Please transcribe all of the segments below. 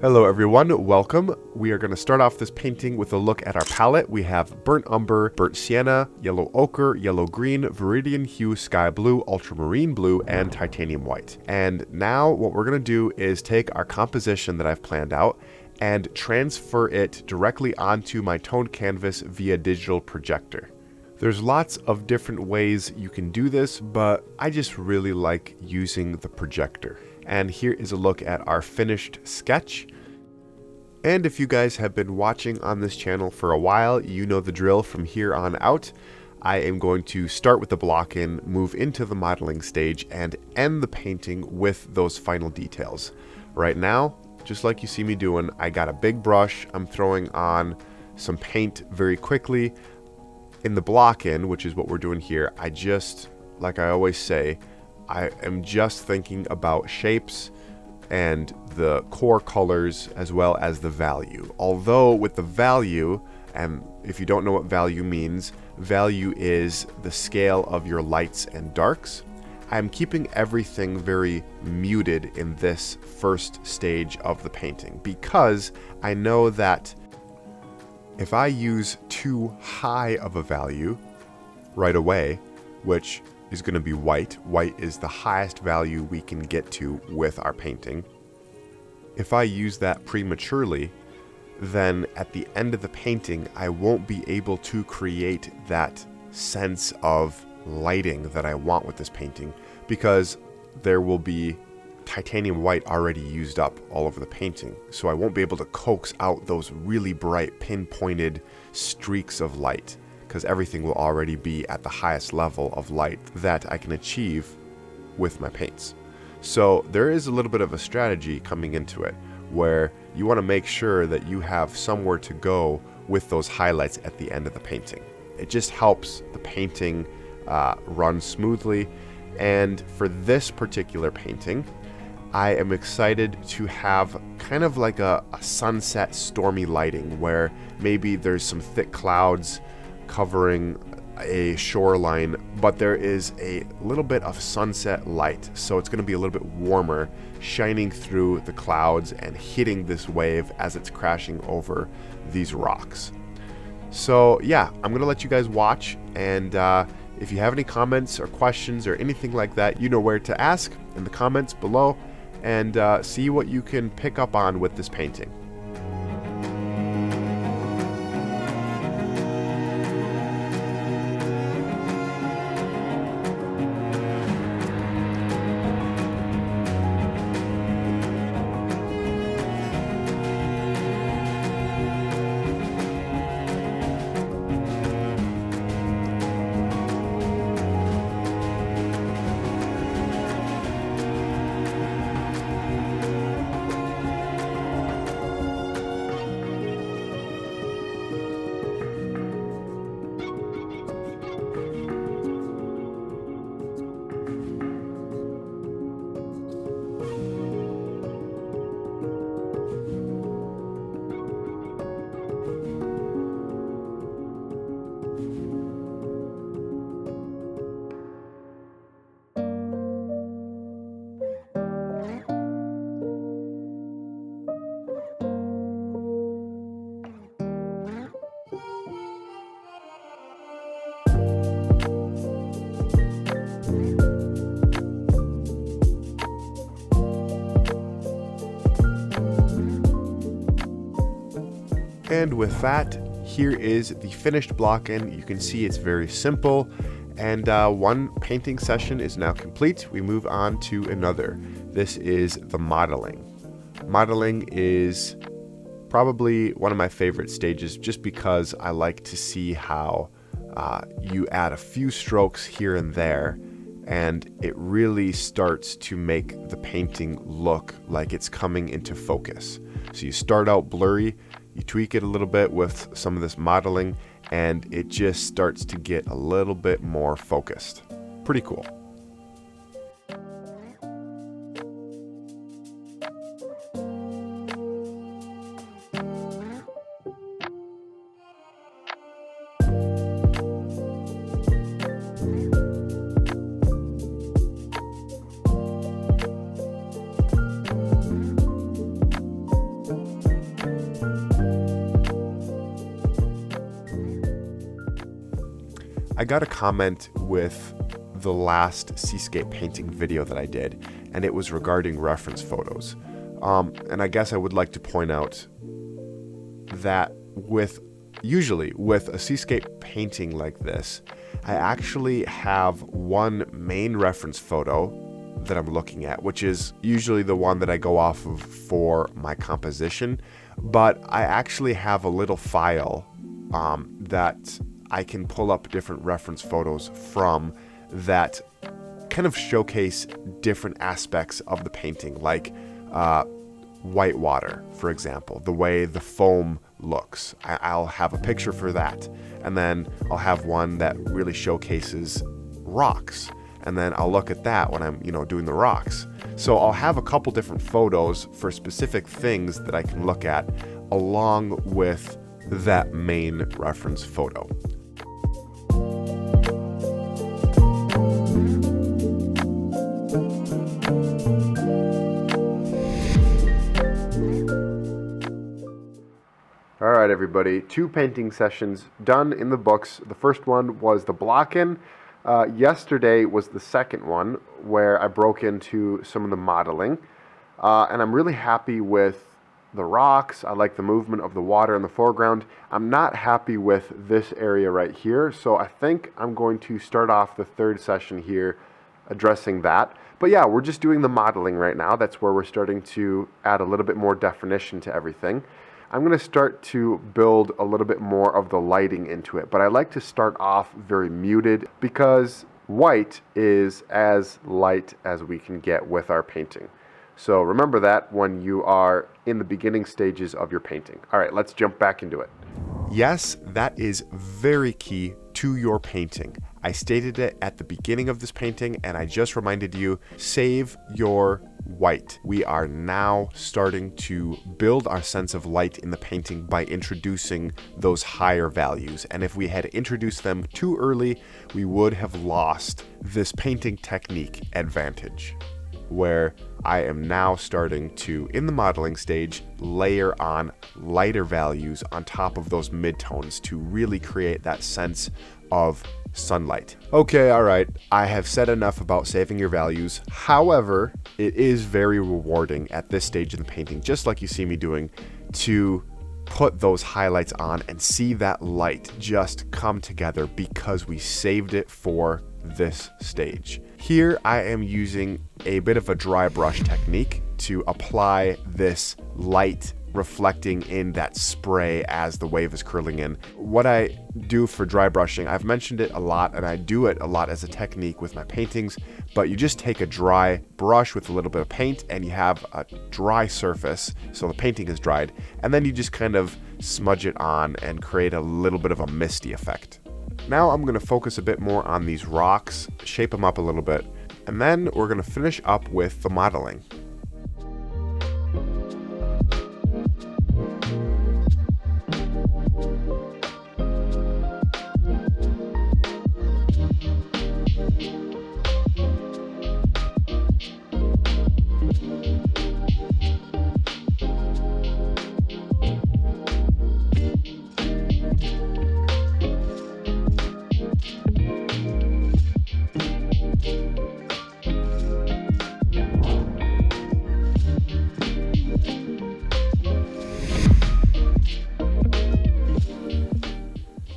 Hello everyone, welcome. We are going to start off this painting with a look at our palette. We have burnt umber, burnt sienna, yellow ochre, yellow green, viridian hue, sky blue, ultramarine blue, and titanium white. And now what we're going to do is take our composition that I've planned out and transfer it directly onto my toned canvas via digital projector. There's lots of different ways you can do this, but I just really like using the projector. And here is a look at our finished sketch. And if you guys have been watching on this channel for a while, you know the drill from here on out. I am going to start with the block in, move into the modeling stage, and end the painting with those final details. Right now, just like you see me doing, I got a big brush. I'm throwing on some paint very quickly. In the block in, which is what we're doing here, I just, like I always say, I am just thinking about shapes and the core colors as well as the value. Although with the value, and if you don't know what value means, value is the scale of your lights and darks. I'm keeping everything very muted in this first stage of the painting because I know that if I use too high of a value right away, which is going to be white. White is the highest value we can get to with our painting. If I use that prematurely, then at the end of the painting, I won't be able to create that sense of lighting that I want with this painting because there will be titanium white already used up all over the painting. So I won't be able to coax out those really bright pinpointed streaks of light, because everything will already be at the highest level of light that I can achieve with my paints. So there is a little bit of a strategy coming into it where you want to make sure that you have somewhere to go with those highlights at the end of the painting. It just helps the painting run smoothly. And for this particular painting, I am excited to have kind of like a sunset stormy lighting where maybe there's some thick clouds covering a shoreline, but there is a little bit of sunset light. So it's going to be a little bit warmer, shining through the clouds and hitting this wave as it's crashing over these rocks. So yeah, I'm going to let you guys watch. And if you have any comments or questions or anything like that, you know where to ask in the comments below. And see what you can pick up on with this painting. And with that, here is the finished block in. You can see it's very simple. And one painting session is now complete. We move on to another. This is the modeling. Modeling is probably one of my favorite stages just because I like to see how you add a few strokes here and there and it really starts to make the painting look like it's coming into focus. So you start out blurry, you tweak it a little bit with some of this modeling, and it just starts to get a little bit more focused. Pretty cool. I got a comment with the last seascape painting video that I did, and it was regarding reference photos. And I guess I would like to point out that usually with a seascape painting like this, I actually have one main reference photo that I'm looking at, which is usually the one that I go off of for my composition, but I actually have a little file that I can pull up different reference photos from that kind of showcase different aspects of the painting, like white water, for example, the way the foam looks. I'll have a picture for that, and then I'll have one that really showcases rocks, and then I'll look at that when I'm doing the rocks. So I'll have a couple different photos for specific things that I can look at along with that main reference photo. All right, everybody, 2 painting sessions done in the books. The first one was the block-in. Yesterday was the second one where I broke into some of the modeling. And I'm really happy with the rocks. I like the movement of the water in the foreground. I'm not happy with this area right here, so I think I'm going to start off the third session here addressing that. But yeah, we're just doing the modeling right now. That's where we're starting to add a little bit more definition to everything. I'm going to start to build a little bit more of the lighting into it, but I like to start off very muted because white is as light as we can get with our painting. So remember that when you are in the beginning stages of your painting. All right, let's jump back into it. Yes, that is very key to your painting. I stated it at the beginning of this painting, and I just reminded you, save your white. We are now starting to build our sense of light in the painting by introducing those higher values. And if we had introduced them too early, we would have lost this painting technique advantage, where I am now starting to, in the modeling stage, layer on lighter values on top of those midtones to really create that sense of sunlight. Okay, all right, I have said enough about saving your values. However, it is very rewarding at this stage in the painting, just like you see me doing, to put those highlights on and see that light just come together because we saved it for this stage. Here I am using a bit of a dry brush technique to apply this light reflecting in that spray as the wave is curling in. What I do for dry brushing, I've mentioned it a lot and I do it a lot as a technique with my paintings, but you just take a dry brush with a little bit of paint and you have a dry surface, so the painting is dried, and then you just kind of smudge it on and create a little bit of a misty effect. Now I'm going to focus a bit more on these rocks, shape them up a little bit, and then we're going to finish up with the modeling.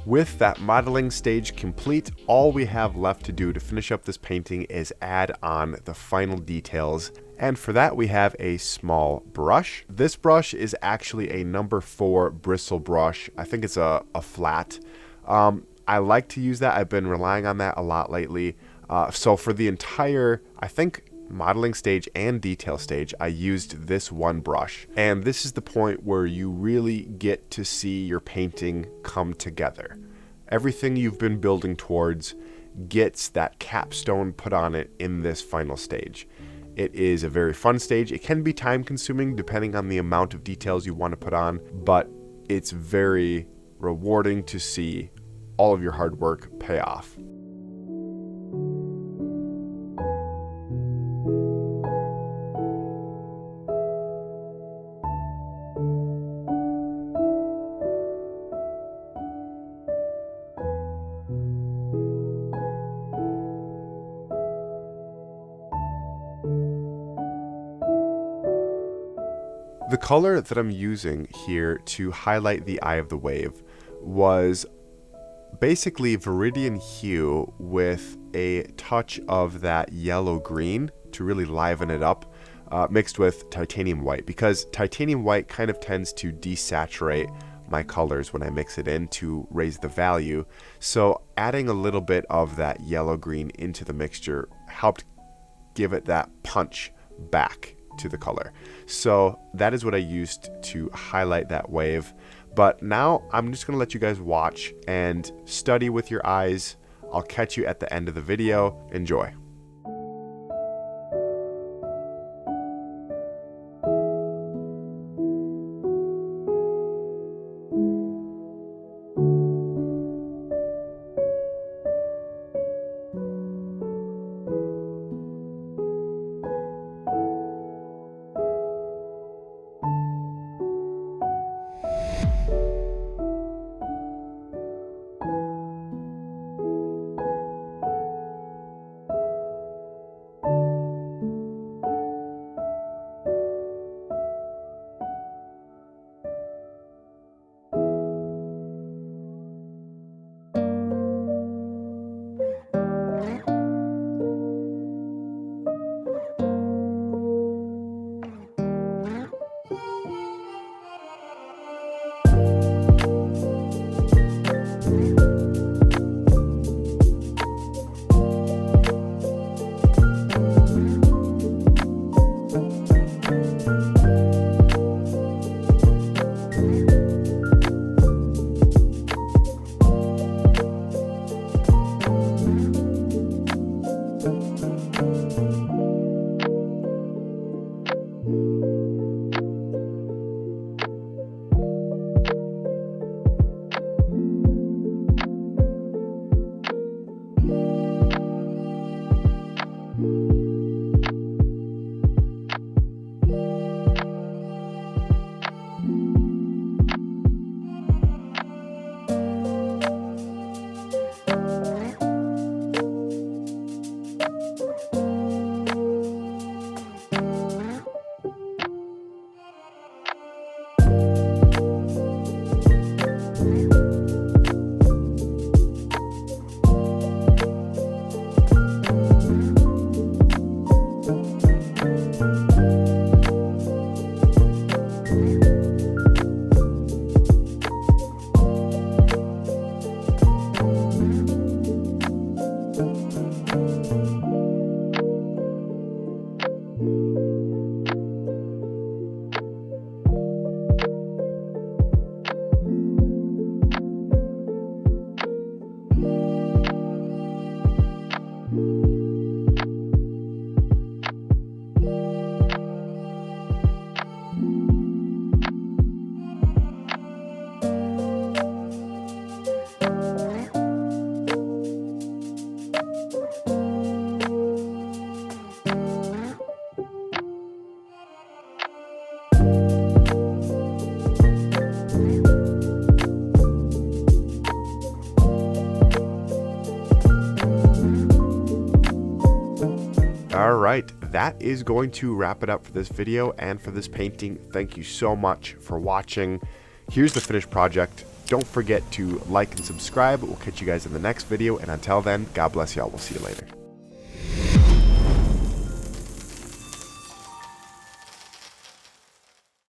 With that modeling stage complete, all we have left to do to finish up this painting is add on the final details. And for that, we have a small brush. This brush is actually a number 4 bristle brush. I think it's a flat. I like to use that. I've been relying on that a lot lately. So for the entire, I think, modeling stage and detail stage, I used this one brush. And this is the point where you really get to see your painting come together. Everything you've been building towards gets that capstone put on it in this final stage. It is a very fun stage. It can be time consuming depending on the amount of details you want to put on, but it's very rewarding to see all of your hard work pay off. The color that I'm using here to highlight the eye of the wave was basically Viridian Hue with a touch of that yellow green to really liven it up, mixed with titanium white, because titanium white kind of tends to desaturate my colors when I mix it in to raise the value. So adding a little bit of that yellow green into the mixture helped give it that punch back to the color. So that is what I used to highlight that wave. But now I'm just gonna let you guys watch and study with your eyes. I'll catch you at the end of the video. Enjoy. Alright, that is going to wrap it up for this video and for this painting. Thank you so much for watching. Here's the finished project. Don't forget to like and subscribe. We'll catch you guys in the next video, and until then, God bless y'all. We'll see you later.